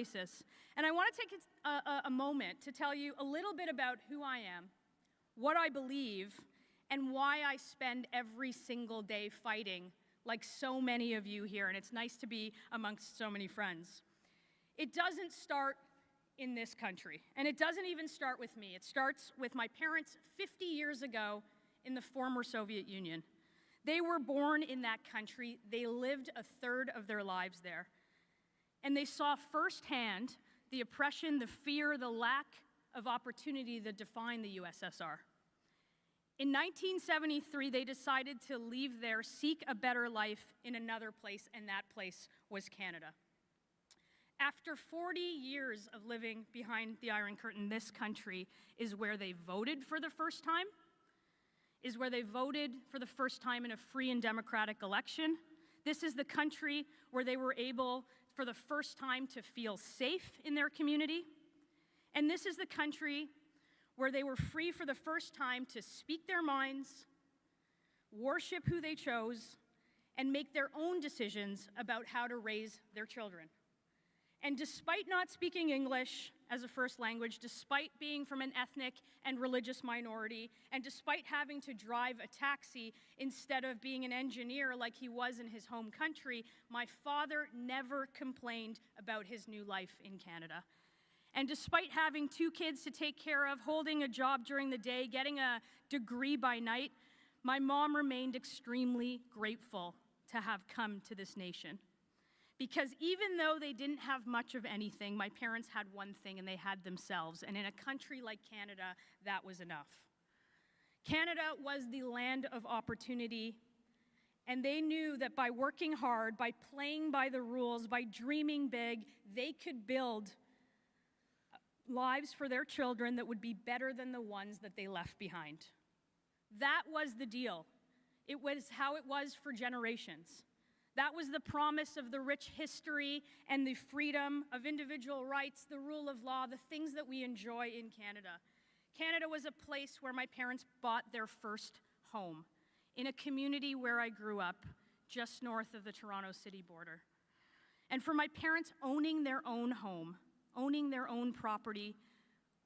basis. And I want to take a moment to tell you a little bit about who I am, what I believe, and why I spend every single day fighting like so many of you here, and it's nice to be amongst so many friends. It doesn't start in this country, and it doesn't even start with me. It starts with my parents 50 years ago in the former Soviet Union. They were born in that country. They lived a third of their lives there. And they saw firsthand the oppression, the fear, the lack of opportunity that defined the USSR. In 1973, they decided to leave there, seek a better life in another place, and that place was Canada. After 40 years of living behind the Iron Curtain, this country is where they voted for the first time, is where they voted for the first time in a free and democratic election. This is the country where they were able, for the first time, to feel safe in their community. And this is the country where they were free for the first time to speak their minds, worship who they chose, and make their own decisions about how to raise their children. And despite not speaking English as a first language, despite being from an ethnic and religious minority, and despite having to drive a taxi instead of being an engineer like he was in his home country, my father never complained about his new life in Canada. And despite having 2 kids to take care of, holding a job during the day, getting a degree by night, my mom remained extremely grateful to have come to this nation. Because even though they didn't have much of anything, my parents had one thing, and they had themselves. And in a country like Canada, that was enough. Canada was the land of opportunity, and they knew that by working hard, by playing by the rules, by dreaming big, they could build lives for their children that would be better than the ones that they left behind. That was the deal. It was how it was for generations. That was the promise of the rich history and the freedom of individual rights, the rule of law, the things that we enjoy in Canada. Canada was a place where my parents bought their first home, in a community where I grew up, just north of the Toronto city border. And for my parents, owning their own home, owning their own property,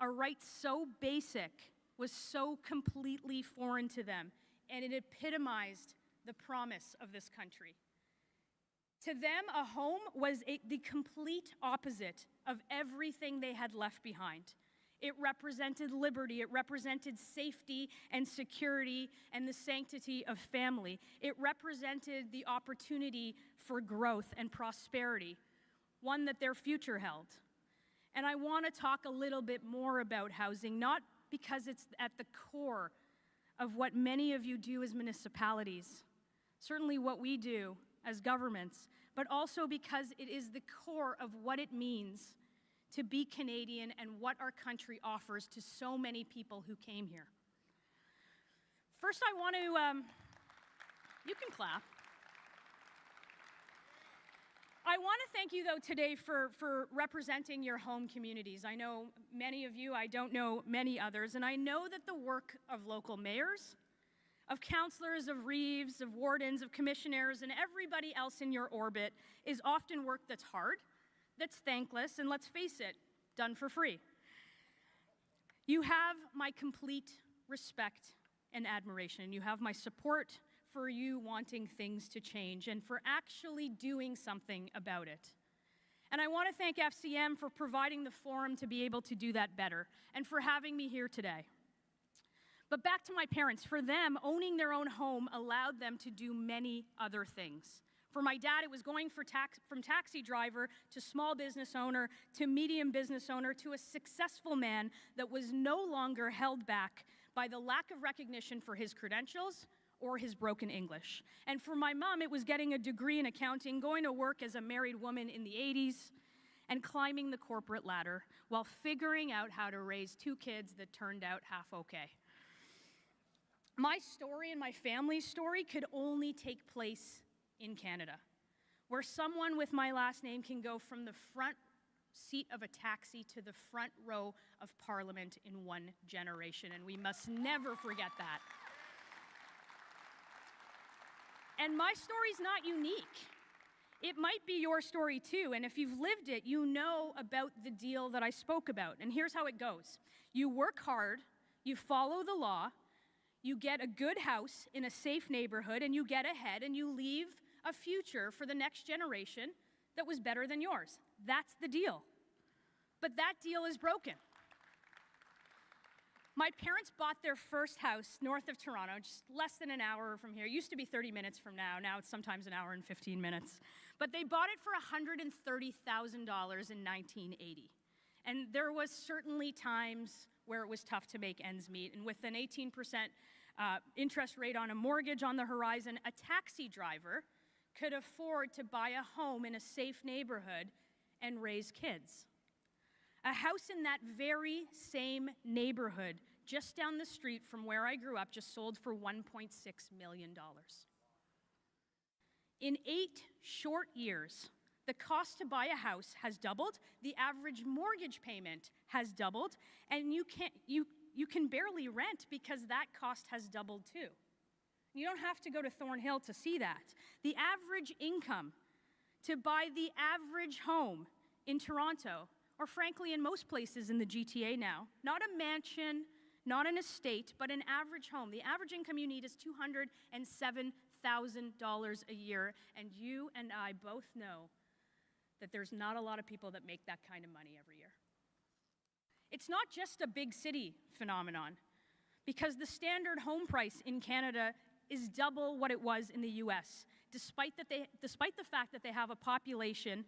a right so basic, was so completely foreign to them, and it epitomized the promise of this country. To them, a home was the complete opposite of everything they had left behind. It represented liberty, it represented safety and security and the sanctity of family. It represented the opportunity for growth and prosperity, one that their future held. And I want to talk a little bit more about housing, not because it's at the core of what many of you do as municipalities, certainly what we do as governments, but also because it is the core of what it means to be Canadian and what our country offers to so many people who came here. First, I want to, you can clap. I want to thank you, though, today for representing your home communities. I know many of you, I don't know many others, and I know that the work of local mayors, of councillors, of reeves, of wardens, of commissioners, and everybody else in your orbit is often work that's hard, that's thankless, and let's face it, done for free. You have my complete respect and admiration. You have my support for you wanting things to change and for actually doing something about it. And I want to thank FCM for providing the forum to be able to do that better and for having me here today. But back to my parents. For them, owning their own home allowed them to do many other things. For my dad, it was going from taxi driver to small business owner to medium business owner to a successful man that was no longer held back by the lack of recognition for his credentials or his broken English. And for my mom, it was getting a degree in accounting, going to work as a married woman in the 80s, and climbing the corporate ladder while figuring out how to raise 2 kids that turned out half okay. My story and my family's story could only take place in Canada, where someone with my last name can go from the front seat of a taxi to the front row of Parliament in 1 generation, and we must never forget that. And my story's not unique. It might be your story too, and if you've lived it, you know about the deal that I spoke about. And here's how it goes. You work hard, you follow the law, you get a good house in a safe neighborhood, and you get ahead, and you leave a future for the next generation that was better than yours. That's the deal. But that deal is broken. My parents bought their first house north of Toronto, just less than an hour from here. It used to be 30 minutes from now. Now it's sometimes an hour and 15 minutes. But they bought it for $130,000 in 1980. And there was certainly times where it was tough to make ends meet. And with an 18% interest rate on a mortgage on the horizon, a taxi driver could afford to buy a home in a safe neighborhood and raise kids. A house in that very same neighborhood, just down the street from where I grew up, just sold for $1.6 million. In 8 short years, the cost to buy a house has doubled, the average mortgage payment has doubled, and you can barely rent because that cost has doubled too. You don't have to go to Thornhill to see that. The average income to buy the average home in Toronto, or frankly in most places in the GTA now, not a mansion, not an estate, but an average home. The average income you need is $207,000 a year, and you and I both know that there's not a lot of people that make that kind of money every year. It's not just a big city phenomenon, because the standard home price in Canada is double what it was in the US, despite the fact that they have a population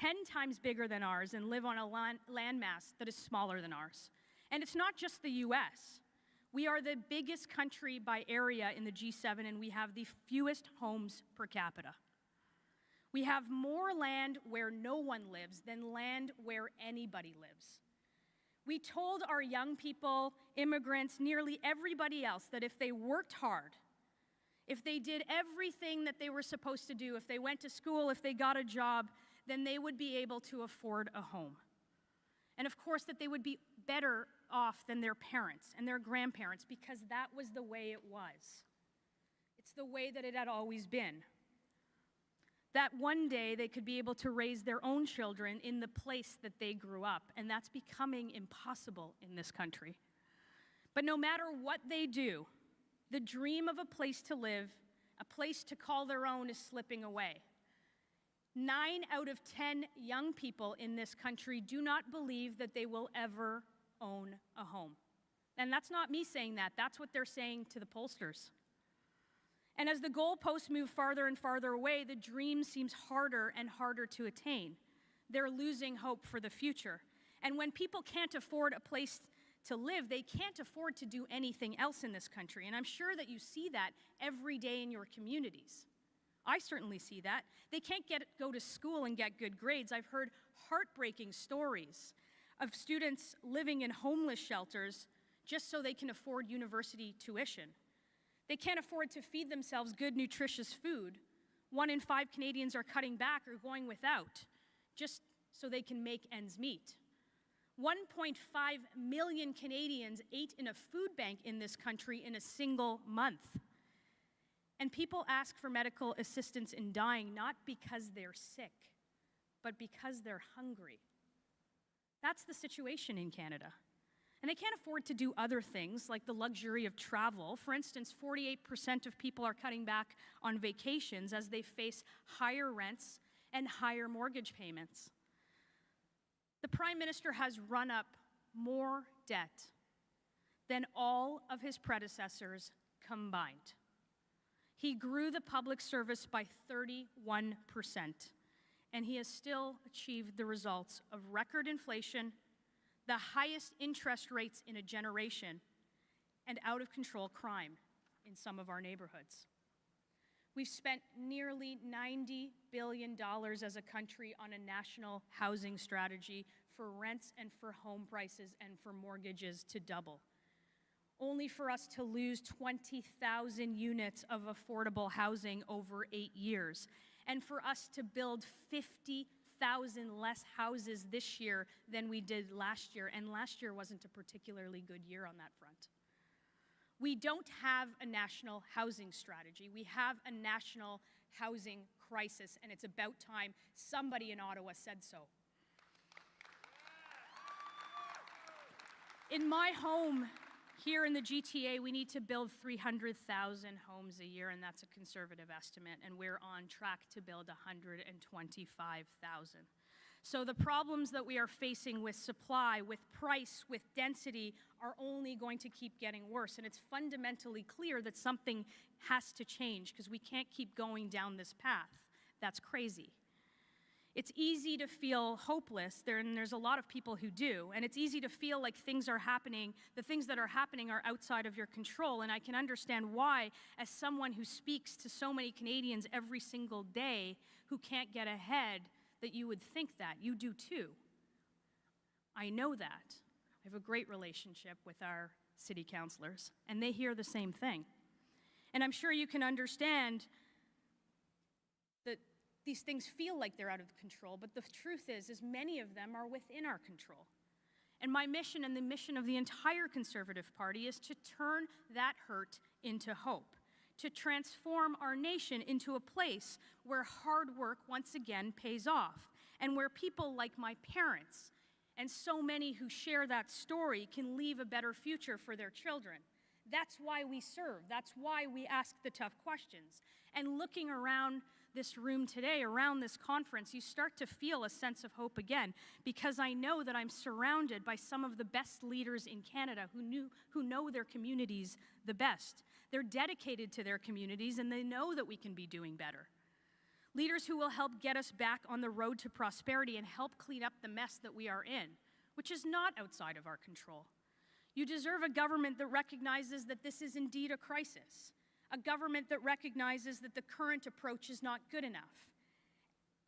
10 times bigger than ours and live on a landmass that is smaller than ours. And it's not just the US. We are the biggest country by area in the G7, and we have the fewest homes per capita. We have more land where no one lives than land where anybody lives. We told our young people, immigrants, nearly everybody else that if they worked hard, if they did everything that they were supposed to do, if they went to school, if they got a job, then they would be able to afford a home. And of course, that they would be better off than their parents and their grandparents, because that was the way it was. It's the way that it had always been. That one day they could be able to raise their own children in the place that they grew up, and that's becoming impossible in this country. But no matter what they do, the dream of a place to live, a place to call their own, is slipping away. 9 out of 10 young people in this country do not believe that they will ever own a home. And that's not me saying that, that's what they're saying to the pollsters. And as the goalposts move farther and farther away, the dream seems harder and harder to attain. They're losing hope for the future. And when people can't afford a place to live, they can't afford to do anything else in this country. And I'm sure that you see that every day in your communities. I certainly see that. They can't go to school and get good grades. I've heard heartbreaking stories of students living in homeless shelters just so they can afford university tuition. They can't afford to feed themselves good, nutritious food. 1 in 5 Canadians are cutting back or going without just so they can make ends meet. 1.5 million Canadians ate in a food bank in this country in a single month. And people ask for medical assistance in dying not because they're sick, but because they're hungry. That's the situation in Canada. And they can't afford to do other things like the luxury of travel. For instance, 48% of people are cutting back on vacations as they face higher rents and higher mortgage payments. The Prime Minister has run up more debt than all of his predecessors combined. He grew the public service by 31%, and he has still achieved the results of record inflation, the highest interest rates in a generation, and out-of-control crime in some of our neighborhoods. We've spent nearly $90 billion as a country on a national housing strategy for rents and for home prices and for mortgages to double, only for us to lose 20,000 units of affordable housing over 8 years, and for us to build 50,000 less houses this year than we did last year, and last year wasn't a particularly good year on that front. We don't have a national housing strategy. We have a national housing crisis, and it's about time somebody in Ottawa said so. In my home here in the GTA, we need to build 300,000 homes a year, and that's a conservative estimate, and we're on track to build 125,000. So the problems that we are facing with supply, with price, with density are only going to keep getting worse. And it's fundamentally clear that something has to change because we can't keep going down this path. That's crazy. It's easy to feel hopeless, and there's a lot of people who do, and it's easy to feel like things are happening, the things that are happening are outside of your control, and I can understand why, as someone who speaks to so many Canadians every single day who can't get ahead, that you would think that. You do too. I know that. I have a great relationship with our city councilors, and they hear the same thing. And I'm sure you can understand that these things feel like they're out of control, but the truth is many of them are within our control. And my mission and the mission of the entire Conservative Party is to turn that hurt into hope, to transform our nation into a place where hard work once again pays off, and where people like my parents and so many who share that story can leave a better future for their children. That's why we serve. That's why we ask the tough questions. And looking around this room today, around this conference, you start to feel a sense of hope again, because I know that I'm surrounded by some of the best leaders in Canada who know their communities the best. They're dedicated to their communities, and they know that we can be doing better. Leaders who will help get us back on the road to prosperity and help clean up the mess that we are in, which is not outside of our control. You deserve a government that recognizes that this is indeed a crisis, a government that recognizes that the current approach is not good enough,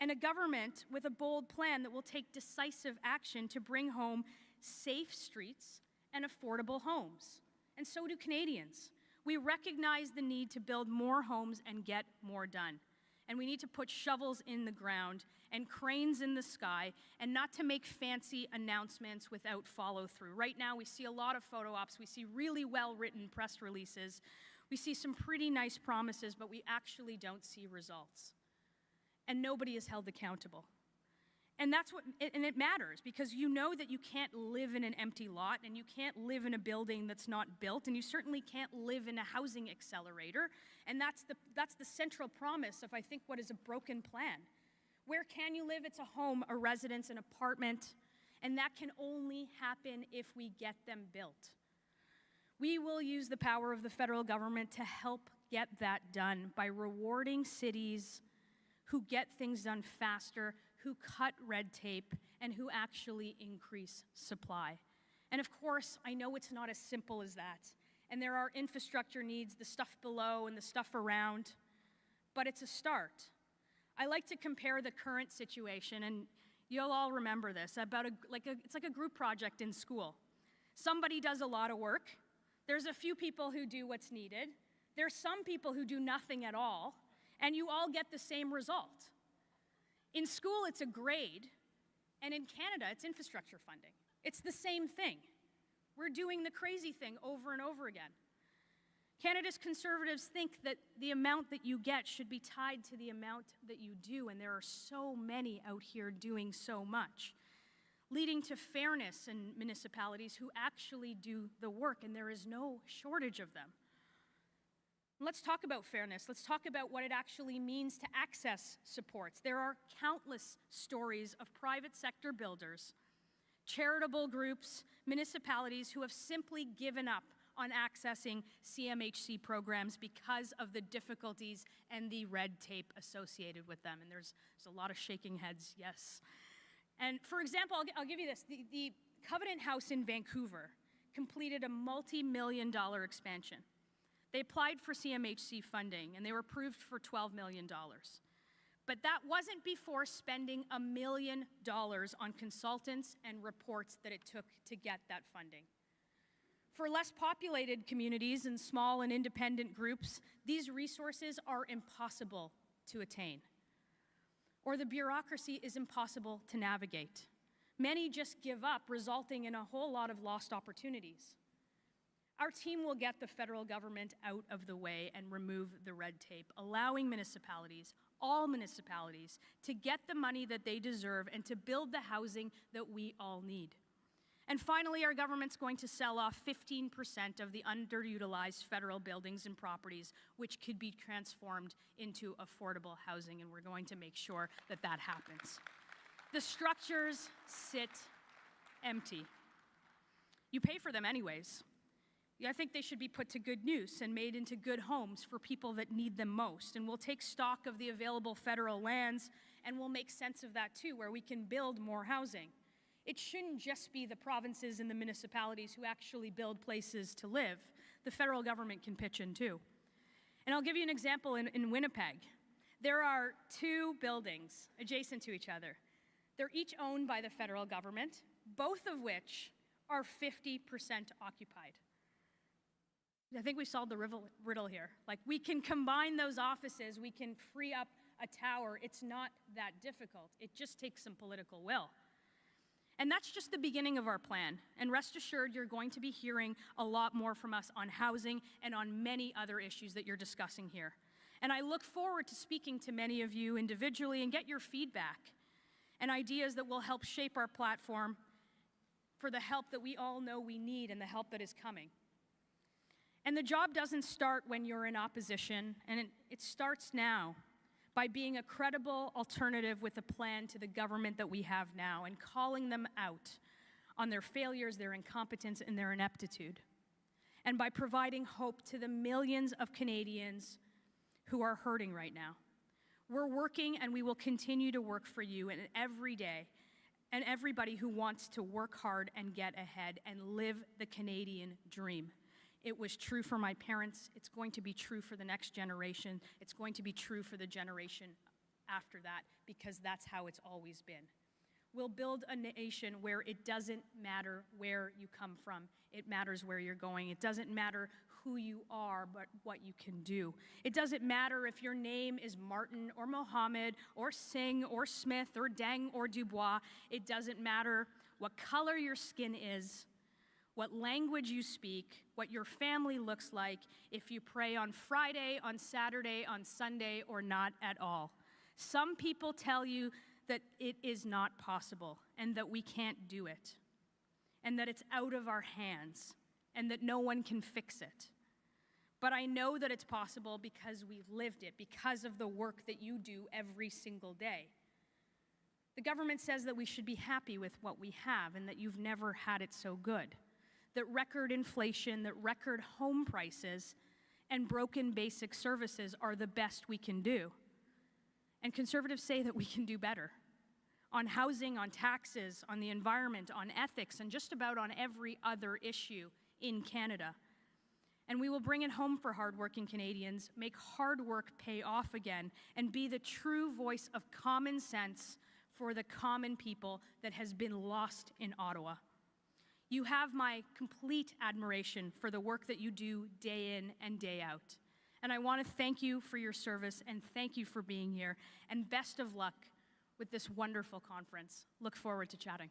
and a government with a bold plan that will take decisive action to bring home safe streets and affordable homes. And so do Canadians. We recognize the need to build more homes and get more done. And we need to put shovels in the ground and cranes in the sky, and not to make fancy announcements without follow through. Right now we see a lot of photo ops, we see really well-written press releases, we see some pretty nice promises, but we actually don't see results. And nobody is held accountable. And it matters, because you know that you can't live in an empty lot, and you can't live in a building that's not built, and you certainly can't live in a housing accelerator. And that's the central promise of, I think, what is a broken plan. Where can you live? It's a home, a residence, an apartment, and that can only happen if we get them built. We will use the power of the federal government to help get that done by rewarding cities who get things done faster, who cut red tape, and who actually increase supply. And of course, I know it's not as simple as that. And there are infrastructure needs, the stuff below and the stuff around, but it's a start. I like to compare the current situation, and you'll all remember this, it's like a group project in school. Somebody does a lot of work. There's a few people who do what's needed. There's some people who do nothing at all, and you all get the same result. In school, it's a grade, and in Canada, it's infrastructure funding. It's the same thing. We're doing the crazy thing over and over again. Canada's Conservatives think that the amount that you get should be tied to the amount that you do, and there are so many out here doing so much, leading to fairness in municipalities who actually do the work, and there is no shortage of them. Let's talk about fairness. Let's talk about what it actually means to access supports. There are countless stories of private sector builders, charitable groups, municipalities who have simply given up on accessing CMHC programs because of the difficulties and the red tape associated with them. And there's a lot of shaking heads, yes. And for example, I'll give you this. The Covenant House in Vancouver completed a multi-million-dollar expansion. They applied for CMHC funding, and they were approved for $12 million. But that wasn't before spending $1 million on consultants and reports that it took to get that funding. For less populated communities and small and independent groups, these resources are impossible to attain, or the bureaucracy is impossible to navigate. Many just give up, resulting in a whole lot of lost opportunities. Our team will get the federal government out of the way and remove the red tape, allowing municipalities, all municipalities to get the money that they deserve and to build the housing that we all need. And finally, our government's going to sell off 15% of the underutilized federal buildings and properties, which could be transformed into affordable housing, and we're going to make sure that that happens. The structures sit empty. You pay for them anyways. I think they should be put to good use and made into good homes for people that need them most. And we'll take stock of the available federal lands, and we'll make sense of that too, where we can build more housing. It shouldn't just be the provinces and the municipalities who actually build places to live. The federal government can pitch in too. And I'll give you an example in Winnipeg. There are 2 buildings adjacent to each other. They're each owned by the federal government, both of which are 50% occupied. I think we solved the riddle here. Like, we can combine those offices, we can free up a tower. It's not that difficult. It just takes some political will. And that's just the beginning of our plan. And rest assured, you're going to be hearing a lot more from us on housing and on many other issues that you're discussing here. And I look forward to speaking to many of you individually and get your feedback and ideas that will help shape our platform for the help that we all know we need and the help that is coming. And the job doesn't start when you're in opposition, and it starts now by being a credible alternative with a plan to the government that we have now and calling them out on their failures, their incompetence, and their ineptitude. And by providing hope to the millions of Canadians who are hurting right now. We're working, and we will continue to work for you and every day, and everybody who wants to work hard and get ahead and live the Canadian dream. It was true for my parents. It's going to be true for the next generation. It's going to be true for the generation after that, because that's how it's always been. We'll build a nation where it doesn't matter where you come from. It matters where you're going. It doesn't matter who you are, but what you can do. It doesn't matter if your name is Martin or Mohammed or Singh or Smith or Deng or Dubois. It doesn't matter what color your skin is, what language you speak, what your family looks like, if you pray on Friday, on Saturday, on Sunday, or not at all. Some people tell you that it is not possible and that we can't do it and that it's out of our hands and that no one can fix it. But I know that it's possible because we've lived it, because of the work that you do every single day. The government says that we should be happy with what we have and that you've never had it so good. That record inflation, that record home prices, and broken basic services are the best we can do. And Conservatives say that we can do better. On housing, on taxes, on the environment, on ethics, and just about on every other issue in Canada. And we will bring it home for hardworking Canadians, make hard work pay off again, and be the true voice of common sense for the common people that has been lost in Ottawa. You have my complete admiration for the work that you do day in and day out. And I want to thank you for your service and thank you for being here. And best of luck with this wonderful conference. Look forward to chatting.